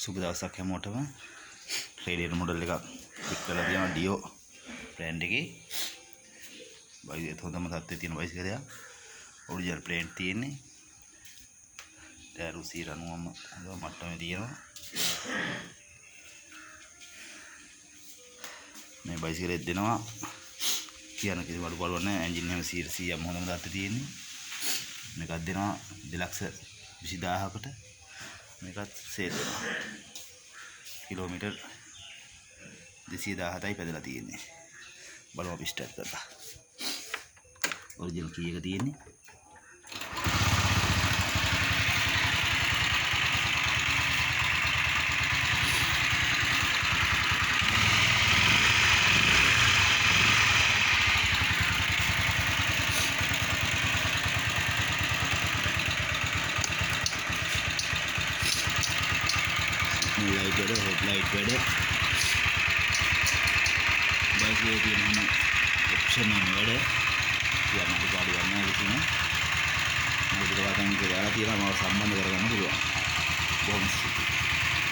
සුබ දවසක් හැමෝටම. රේඩියේටර් මොඩල් එකක් ෆිට කරලා තියෙනවා ඩියෝ බ්‍රෑන්ඩ් එකේ. බයිසිකලෙත් හොඳම තත්ත්වයේ තියෙන බයිසිකලයක්. ඔරිජිනල් ප්ලේට් තියෙන්නේ. ටයර් 90ම හොඳ මට්ටමේ තියෙනවා. මේ බයිසිකලෙත් දෙනවා කියන කිසිම අඩුපාඩුවක් නැහැ. එන්ජින් එක 100%ක්ම හොඳම තත්ත්වයේ තියෙන්නේ. මේකත් දෙනවා 2,20,000කට. මේකත් සේල් වෙනවා. කිලෝමීටර් 217යි පැදලා තියෙන්නේ. බලමු අපි ස්ටාර්ට් කරලා. ඔරිජිනල් කී එක තියෙන්නේ. लाइट වැඩ හෙඩ්ලයිට් වැඩ බයිසිකලේ තියෙන ඔප්ෂන් එක වැඩ කියන්න අඩුපාඩුවක් නැහැ කිසිම. මොකද වාතන් එක දාලා තියෙනවා මාව සම්බන්ධ කරගන්න පුළුවන්. බොහොම ස්තුතියි.